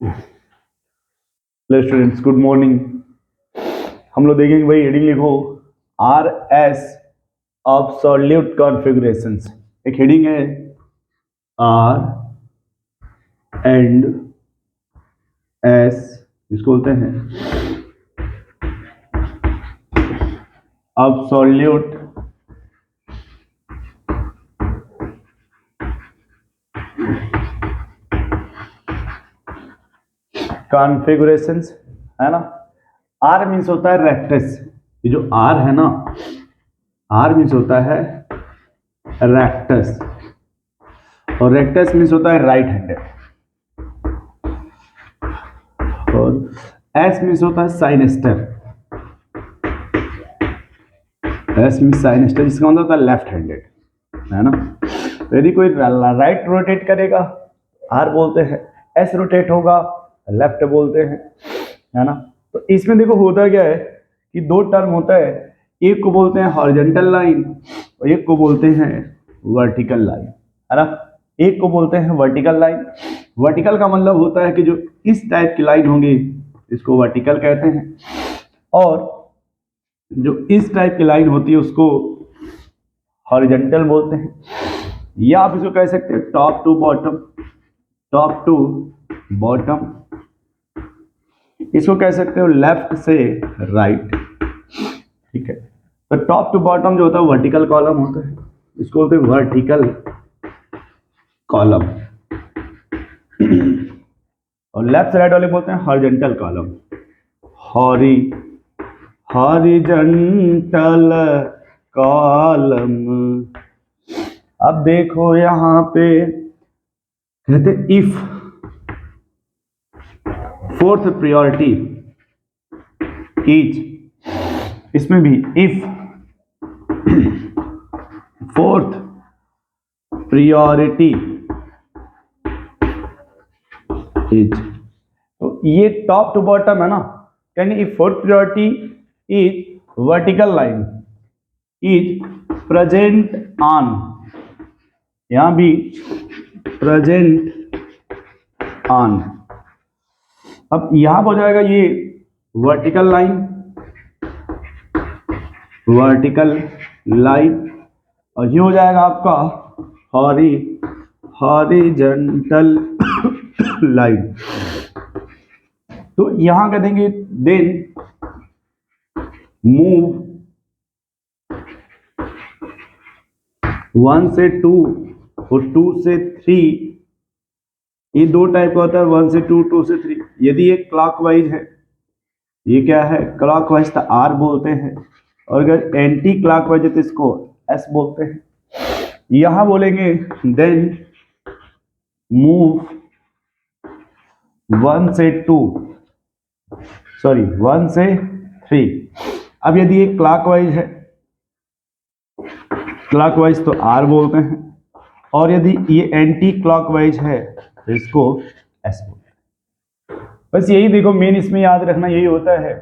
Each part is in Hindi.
Hello students, good morning. हम लोग देखेंगे भाई, हेडिंग लिखो आर एस अब्सोल्यूट कॉन्फ़िगरेशंस। एक हेडिंग है आर एंड एस, इसको बोलते हैं अब्सोल्यूट कॉन्फ़िगरेशंस, है ना। आर मीन्स होता है रेक्टस। ये जो आर है ना, आर मीन्स होता है रेक्टस, और रेक्टस मीन्स होता है राइट हैंडेड, और एस मीन्स होता है साइनेस्टर। एस मीन्स साइनेस्टर, जिसका मतलब होता है लेफ्ट हैंडेड, है ना। तो यदि कोई राइट रोटेट करेगा आर बोलते हैं, एस रोटेट होगा लेफ्ट बोलते हैं, है ना। तो इसमें देखो होता क्या है कि दो टर्म होता है, एक को बोलते हैं हॉरिजॉन्टल लाइन और एक को बोलते हैं वर्टिकल लाइन, है ना। एक को बोलते हैं वर्टिकल लाइन। वर्टिकल का मतलब होता है कि जो इस टाइप की लाइन होंगी इसको वर्टिकल कहते हैं, और जो इस टाइप की लाइन होती है उसको हॉरिजॉन्टल बोलते हैं। या आप इसको कह सकते हैं top to bottom, top to bottom. इसको कह सकते हो लेफ्ट से राइट, ठीक है। तो टॉप टू बॉटम जो होता है वर्टिकल कॉलम होता है, इसको बोलते हैं वर्टिकल कॉलम, और लेफ्ट से राइट वाले बोलते हैं हॉरिजॉन्टल कॉलम, हॉरिजॉन्टल कॉलम। अब देखो यहां पे कहते इफ फोर्थ प्रायोरिटी इज, इसमें भी इफ फोर्थ प्रायोरिटी इज, तो ये टॉप टू बॉटम है ना, यानी if fourth priority is vertical line is present on, यहां भी प्रेजेंट ऑन। अब यहां पर हो जाएगा ये वर्टिकल लाइन, वर्टिकल लाइन, और ये हो जाएगा आपका हॉरिजॉन्टल लाइन। तो यहां कह देंगे देन मूव 1 से 2 और 2 से 3, ये दो टाइप का होता है, 1 से 2, 2 से 3। यदि ये क्लॉकवाइज है, ये क्या है क्लॉकवाइज, तो आर बोलते हैं, और अगर एंटी क्लॉकवाइज है तो इसको एस बोलते हैं। यहां बोलेंगे देन मूव 1 से 2, सॉरी 1 से 3। अब यदि ये क्लॉकवाइज है, क्लॉकवाइज तो आर बोलते हैं, और यदि ये एंटी क्लॉकवाइज है तो इसको एस बोलते हैं। बस यही देखो मेन इसमें याद रखना यही होता है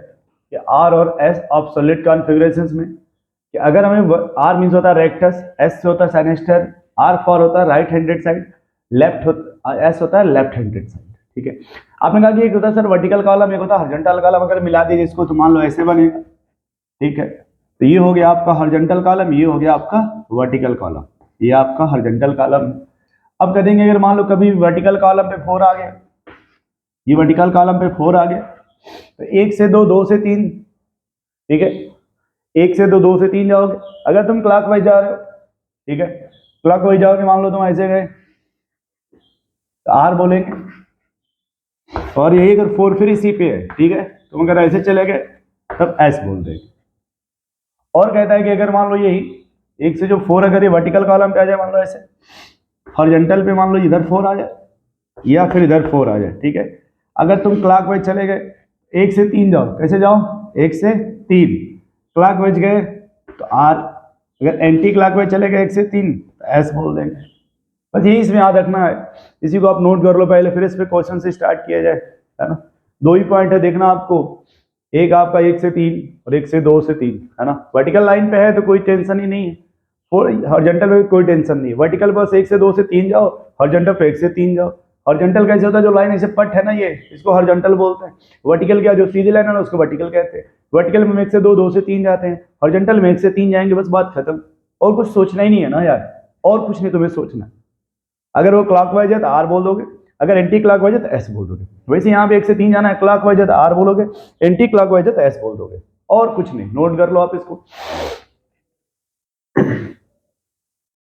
कि आर और एस ऑब्सोल्यूट कॉन्फ़िगरेशंस में, कि अगर हमें आर मीन्स होता है रेक्टस, एस से होता है साइनेस्टर, आर फॉर होता है राइट हैंडेड साइड, लेफ्ट होता एस होता है लेफ्ट हैंडेड साइड, ठीक है। आपने कहा कि एक होता है सर वर्टिकल कॉलम, एक होता है हॉरिजॉन्टल कॉलम, अगर मिला दीजिए इसको तो मान लो ऐसे बनेगा, ठीक है। तो ये हो गया आपका हॉरिजॉन्टल कॉलम, ये हो गया आपका वर्टिकल कॉलम, ये आपका हॉरिजॉन्टल कॉलम। अब कह देंगे अगर मान लो कभी वर्टिकल कॉलम पे 4 आ गया, ये वर्टिकल कॉलम पे 4 आ गया, तो 1 से 2, 2 से 3, ठीक है। 1 से 2, 2 से 3 जाओगे। अगर तुम क्लॉकवाइज जा रहे हो, ठीक है, क्लॉकवाइज जाओगे, मान लो तुम ऐसे गए तो आर बोलेंगे, और यही अगर 4 फिर इसी पे है, ठीक है, तुम अगर ऐसे चले गए तब एस बोल देंगे। और कहता है कि अगर मान लो यही 1 से जो 4 अगर ये वर्टिकल कॉलम पे आ जाए, मान लो ऐसे हॉरिजॉन्टल पे, मान लो इधर 4 आ जाए या फिर इधर 4 आ जाए, ठीक है। अगर तुम क्लॉकवाइज चले गए 1 से 3 जाओ, कैसे जाओ 1 से 3, क्लॉकवाइज गए तो आर, अगर एंटी क्लॉकवाइज चले गए 1 से 3 तो एस बोल देंगे। बस यही इसमें याद रखना है, इसी को आप नोट कर लो पहले, फिर इस पे क्वेश्चन से स्टार्ट किया जाए, है ना। 2 ही पॉइंट है देखना आपको, एक आपका 1 से 3 और 1 से 2 से 3, है ना। वर्टिकल लाइन पे है तो कोई टेंशन ही नहीं है, हॉरिजॉन्टल पे कोई टेंशन नहीं है। वर्टिकल बस 1 से 2 से 3 जाओ, हॉरिजॉन्टल पे 1 से 3 जाओ, हॉरिजॉन्टल कैसे होता है, जो लाइन ऐसे पट है ना ये, इसको हॉरिजॉन्टल बोलते हैं। वर्टिकल क्या, जो सीधी लाइन है ना उसको वर्टिकल कहते हैं। वर्टिकल में एक से दो, दो से तीन जाते हैं, हॉरिजॉन्टल में एक से तीन जाएंगे, बस बात खत्म। और कुछ सोचना ही नहीं है ना यार, और कुछ नहीं तुम्हें सोचना। अगर वो क्लॉकवाइज है तो आर बोल दोगे, अगर एंटी क्लॉकवाइज है तो एस बोल दोगे। वैसे यहाँ पे एक से तीन जाना है, क्लॉकवाइज है तो आर बोलोगे, एंटी क्लॉकवाइज है तो एस बोल दोगे, और कुछ नहीं। नोट कर लो आप इसको।